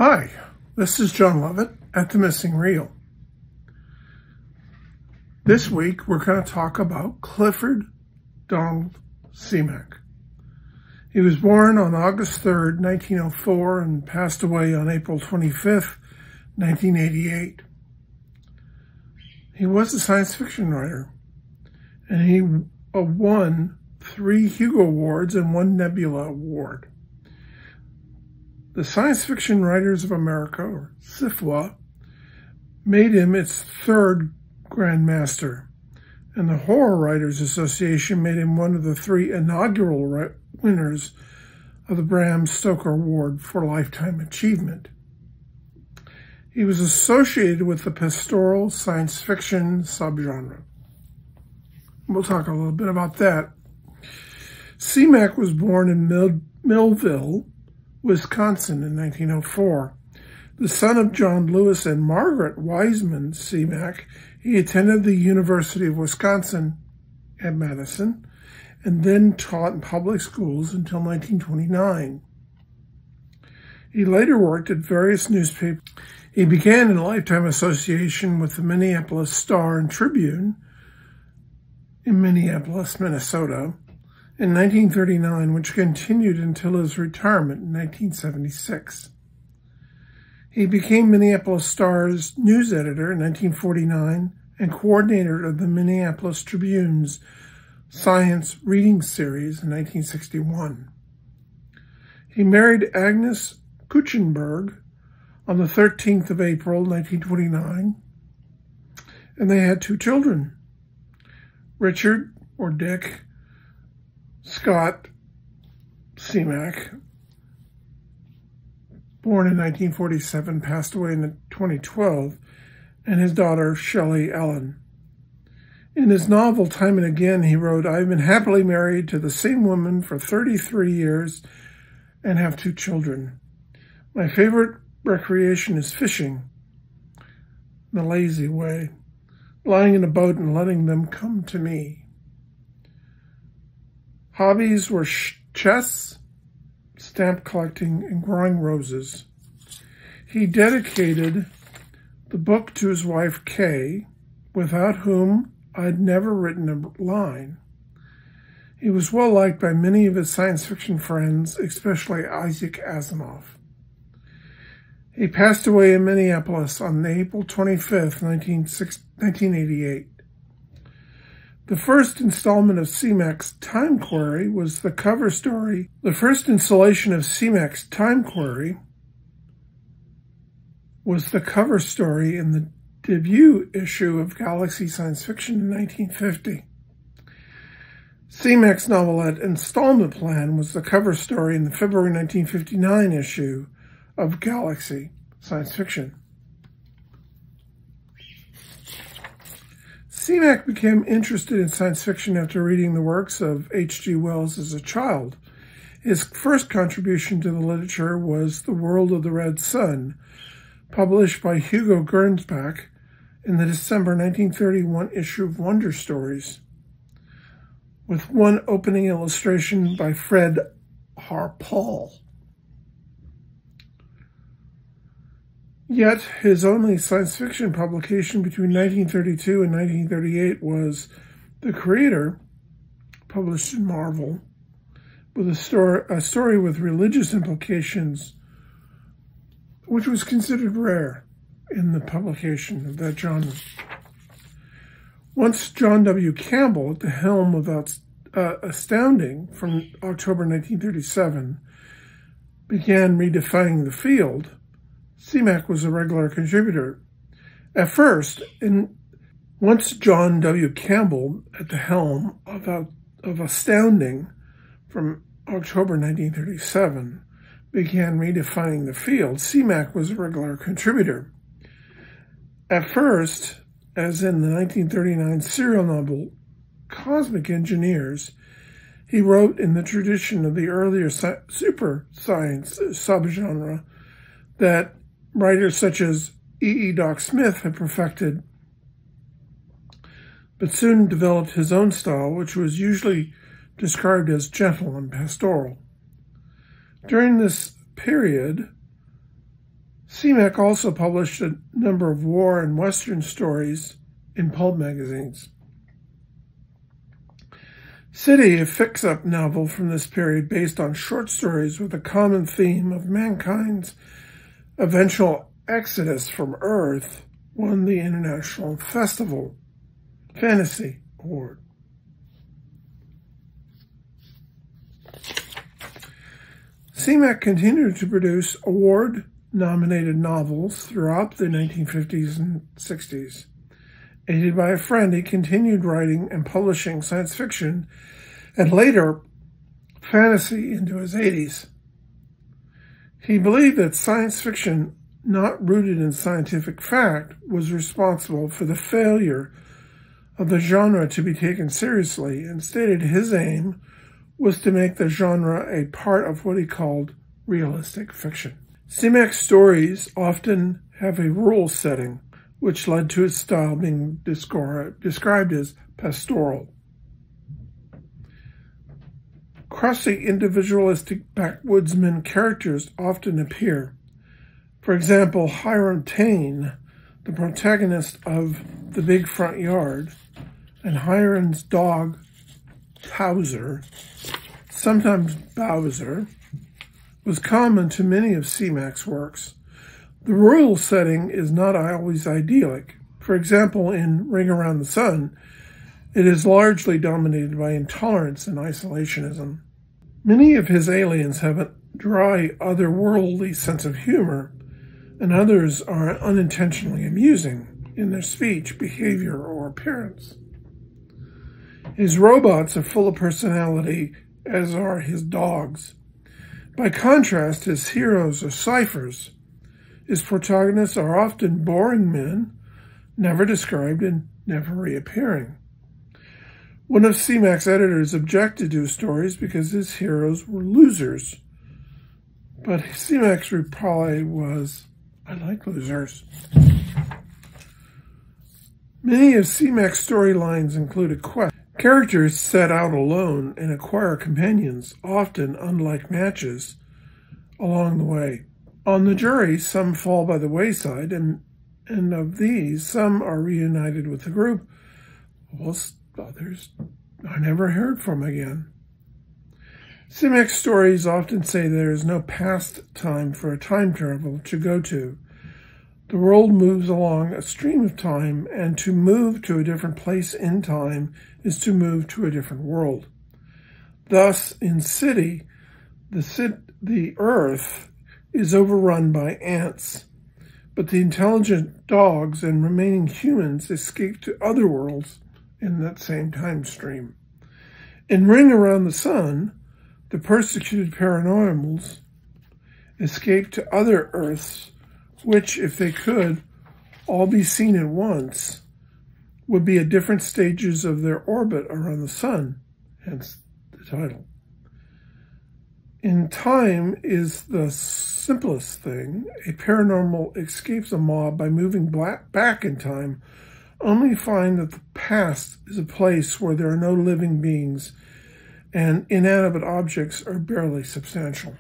Hi, this is John Lovett at The Missing Reel. This week we're going to talk about Clifford Simak. He was born on August 3rd, 1904 and passed away on April 25th, 1988. He was a science fiction writer, and he won 3 Hugo Awards and 1 Nebula Award. The Science Fiction Writers of America, or SFWA, made him its 3rd Grand Master, and the Horror Writers Association made him one of the 3 inaugural winners of the Bram Stoker Award for Lifetime Achievement. He was associated with the pastoral science fiction subgenre. We'll talk a little bit about that. Simak was born in Millville, Wisconsin in 1904. The son of John Lewis and Margaret Wiseman Simak, he attended the University of Wisconsin at Madison and then taught in public schools until 1929. He later worked at various newspapers. He began in a lifetime association with the Minneapolis Star and Tribune in Minneapolis, Minnesota, in 1939, which continued until his retirement in 1976. He became Minneapolis Star's news editor in 1949 and coordinator of the Minneapolis Tribune's Science Reading Series in 1961. He married Agnes Kuchenberg on the 13th of April, 1929, and they had 2 children, Richard, or Dick, Scott Simak, born in 1947, passed away in 2012, and his daughter, Shelley Ellen. In his novel, Time and Again, he wrote, "I've been happily married to the same woman for 33 years and have 2 children. My favorite recreation is fishing, in a lazy way, lying in a boat and letting them come to me. Hobbies were chess, stamp collecting, and growing roses." He dedicated the book to his wife, Kay, without whom I'd never written a line. He was well liked by many of his science fiction friends, especially Isaac Asimov. He passed away in Minneapolis on April 25th, 1988. The first installment of Simak's Time Query was the cover story. The first installation of Simak's Time Query was the cover story in the debut issue of Galaxy Science Fiction in 1950. Simak's novelette Installment Plan was the cover story in the February 1959 issue of Galaxy Science Fiction. Simak became interested in science fiction after reading the works of H.G. Wells as a child. His first contribution to the literature was The World of the Red Sun, published by Hugo Gernsback in the December 1931 issue of Wonder Stories, with one opening illustration by Fred Harpal. Yet his only science fiction publication between 1932 and 1938 was The Creator, published in Marvel, with a story with religious implications, which was considered rare in the publication of that genre. Once John W. Campbell, at the helm of Astounding from October 1937, began redefining the field, Simak was a regular contributor. At first, once John W. Campbell, at the helm of Astounding from October 1937, began redefining the field, Simak was a regular contributor. At first, as in the 1939 serial novel Cosmic Engineers, he wrote in the tradition of the earlier super science subgenre that writers such as E. Doc Smith had perfected, but soon developed his own style, which was usually described as gentle and pastoral. During this period, Simak also published a number of war and Western stories in pulp magazines. City, a fix-up novel from this period based on short stories with a common theme of mankind's eventual exodus from Earth, won the International Fantasy Award. Simak continued to produce award-nominated novels throughout the 1950s and 60s. Aided by a friend, he continued writing and publishing science fiction and later fantasy into his 80s. He believed that science fiction, not rooted in scientific fact, was responsible for the failure of the genre to be taken seriously, and stated his aim was to make the genre a part of what he called realistic fiction. Simak's stories often have a rural setting, which led to his style being described as pastoral. Crusty, individualistic backwoodsman characters often appear. For example, Hiram Tane, the protagonist of The Big Front Yard, and Hiram's dog, Towser, sometimes Bowser, was common to many of Simak's works. The rural setting is not always idyllic. For example, in Ring Around the Sun, it is largely dominated by intolerance and isolationism. Many of his aliens have a dry, otherworldly sense of humor, and others are unintentionally amusing in their speech, behavior, or appearance. His robots are full of personality, as are his dogs. By contrast, his heroes are ciphers. His protagonists are often boring men, never described and never reappearing. One of Simak's editors objected to his stories because his heroes were losers. But Simak's reply was, "I like losers." Many of Simak's storylines include a quest. Characters set out alone and acquire companions, often unlike matches, along the way. On the jury, some fall by the wayside, and of these, some are reunited with the group, whilst others are never heard from again. Simak's stories often say there is no past time for a time travel to go to. The world moves along a stream of time, and to move to a different place in time is to move to a different world. Thus, in City, the Earth is overrun by ants, but the intelligent dogs and remaining humans escape to other worlds in that same time stream. In Ring Around the Sun, the persecuted paranormals escape to other Earths, which, if they could all be seen at once, would be at different stages of their orbit around the sun, hence the title. In Time is the simplest thing. A paranormal escapes a mob by moving back in time, only find that the past is a place where there are no living beings and inanimate objects are barely substantial.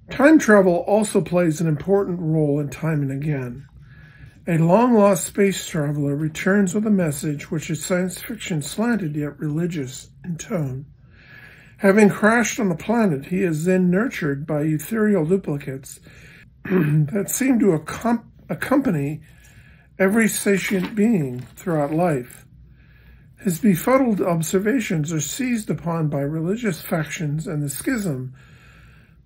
Time travel also plays an important role in Time and Again. A long-lost space traveler returns with a message which is science fiction slanted yet religious in tone. Having crashed on a planet, he is then nurtured by ethereal duplicates that seem to accompany every sentient being throughout life. His befuddled observations are seized upon by religious factions, and the schism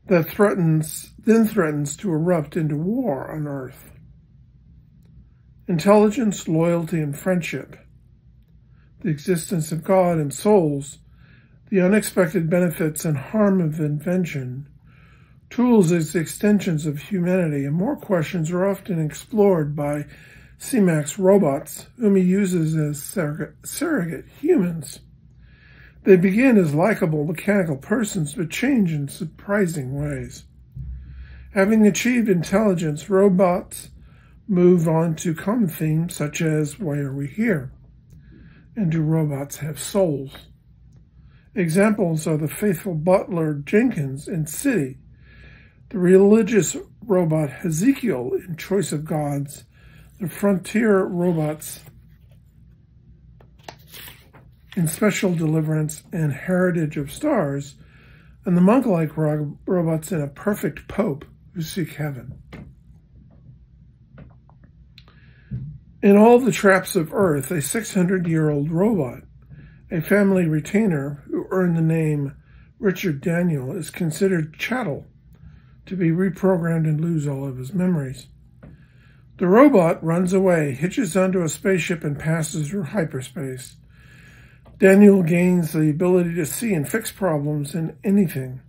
that threatens to erupt into war on Earth. Intelligence, loyalty, and friendship, the existence of God and souls, the unexpected benefits and harm of invention, tools as extensions of humanity, and more questions are often explored by Simak's robots, whom he uses as surrogate humans. They begin as likable mechanical persons, but change in surprising ways. Having achieved intelligence, robots move on to common themes such as, why are we here? And do robots have souls? Examples are the faithful butler Jenkins in City, the religious robot Ezekiel in Choice of Gods, the frontier robots in Special Deliverance and Heritage of Stars, and the monk-like robots in A Perfect Pope Who Seek Heaven. In All the Traps of Earth, a 600-year-old robot, a family retainer who earned the name Richard Daniel, is considered chattel, to be reprogrammed and lose all of his memories. The robot runs away, hitches onto a spaceship, and passes through hyperspace. Daniel gains the ability to see and fix problems in anything: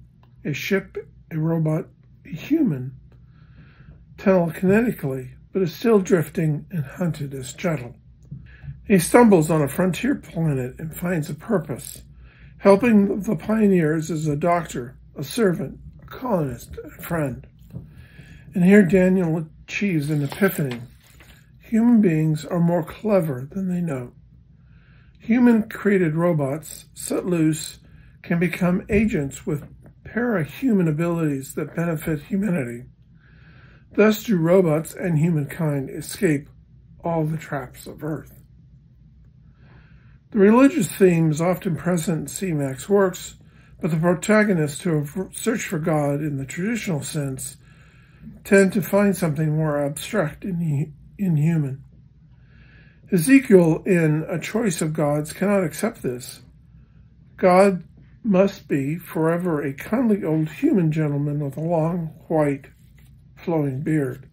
a ship, a robot, a human, telekinetically, but is still drifting and hunted as chattel. He stumbles on a frontier planet and finds a purpose, helping the pioneers as a doctor, a servant, a colonist, and a friend. And here Daniel achieves an epiphany. Human beings are more clever than they know. Human-created robots, set loose, can become agents with para-human abilities that benefit humanity. Thus do robots and humankind escape all the traps of Earth. The religious theme is often present in Simak's works, but the protagonists who have searched for God in the traditional sense tend to find something more abstract and inhuman. Ezekiel in A Choice of Gods cannot accept this. God must be forever a kindly old human gentleman with a long, white, flowing beard.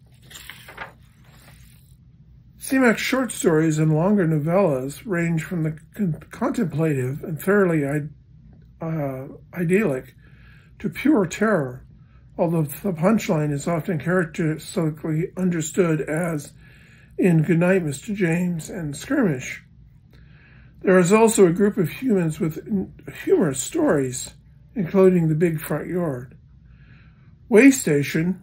Simak's short stories and longer novellas range from the contemplative and fairly idyllic to pure terror, although the punchline is often characteristically understood as in Goodnight, Mr. James and Skirmish. There is also a group of humans with humorous stories, including The Big Front Yard. Waystation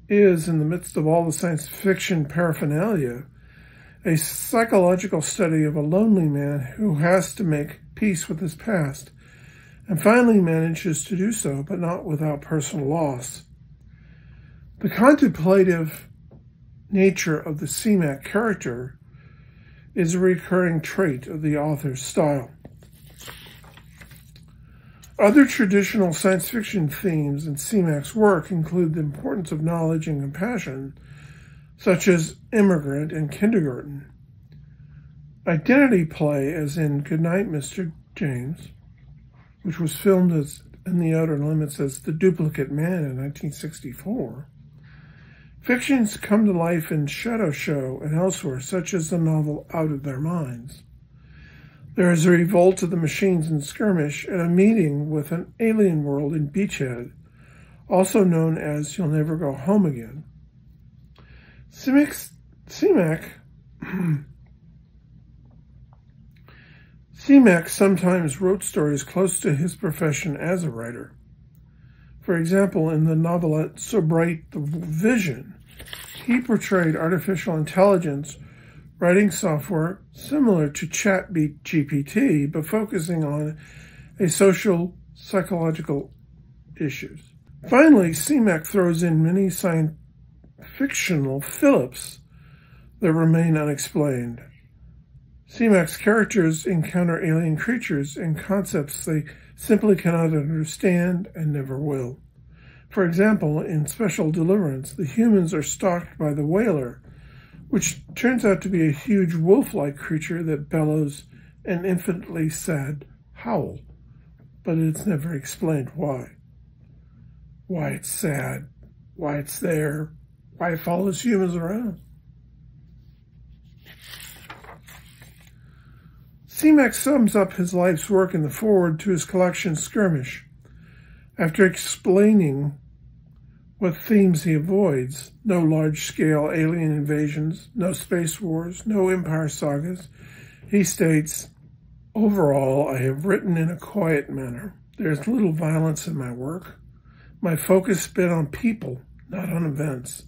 is, in the midst of all the science fiction paraphernalia, a psychological study of a lonely man who has to make peace with his past and finally manages to do so, but not without personal loss. The contemplative nature of the Simak character is a recurring trait of the author's style. Other traditional science fiction themes in Simak's work include the importance of knowledge and compassion, such as Immigrant and Kindergarten. Identity play, as in Goodnight, Mr. James, which was filmed as In the Outer Limits as The Duplicate Man in 1964. Fictions come to life in Shadow Show and elsewhere, such as the novel Out of Their Minds. There is a revolt of the machines in Skirmish and a meeting with an alien world in Beachhead, also known as You'll Never Go Home Again. Simak sometimes wrote stories close to his profession as a writer. For example, in the novelette So Bright the Vision, he portrayed artificial intelligence writing software similar to ChatGPT, but focusing on a social, psychological issues. Finally, Simak throws in many science fictional fill-ups that remain unexplained. Simak's characters encounter alien creatures and concepts they simply cannot understand and never will. For example, in Special Deliverance, the humans are stalked by the Whaler, which turns out to be a huge wolf-like creature that bellows an infinitely sad howl, but it's never explained why. Why it's sad, why it's there, why it follows humans around. Simak sums up his life's work in the foreword to his collection Skirmish. After explaining what themes he avoids: no large-scale alien invasions, no space wars, no empire sagas, he states, "Overall, I have written in a quiet manner. There is little violence in my work. My focus has been on people, not on events.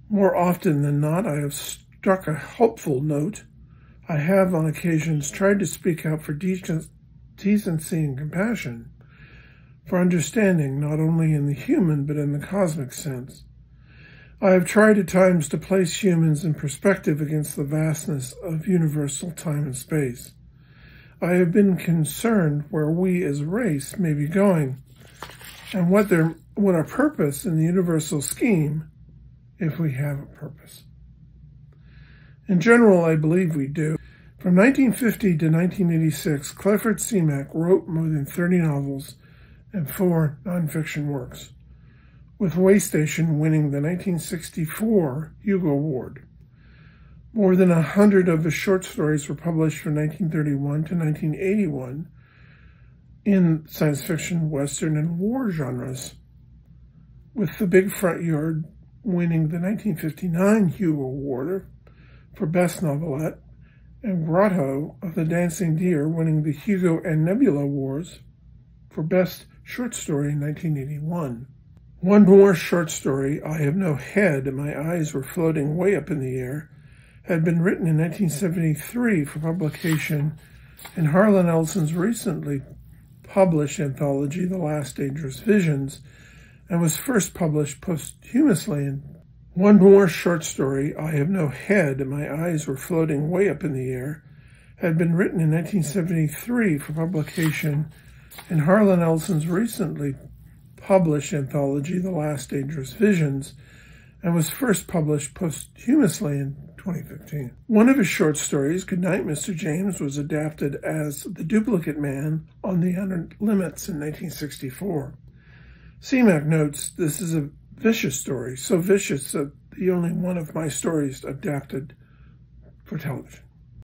More often than not, I have struck a hopeful note. I have, on occasions, tried to speak out for decency and compassion. for understanding not only in the human but in the cosmic sense. I have tried at times to place humans in perspective against the vastness of universal time and space. I have been concerned where we as a race may be going and what our purpose in the universal scheme, if we have a purpose. In general, I believe we do. From 1950 to 1986, Clifford Simak wrote more than 30 novels and 4 nonfiction works, with Waystation winning the 1964 Hugo Award. More than 100 of his short stories were published from 1931 to 1981 in science fiction, western, and war genres, with The Big Front Yard winning the 1959 Hugo Award for Best Novelette, and Grotto of the Dancing Deer winning the Hugo and Nebula Awards for Best Short Story in 1981. One more short story, I Have No Head and My Eyes Were Floating Way Up in the Air, had been written in 1973 for publication in Harlan Ellison's recently published anthology, The Last Dangerous Visions, and was first published posthumously in One more short story, I Have No Head and My Eyes Were Floating Way Up in the Air, had been written in 1973 for publication in Harlan Ellison's recently published anthology, The Last Dangerous Visions, and was first published posthumously in 2015. One of his short stories, Goodnight, Mr. James, was adapted as The Duplicate Man on The Outer Limits in 1964. Simak notes, this is a vicious story, so vicious that the only one of my stories adapted for television.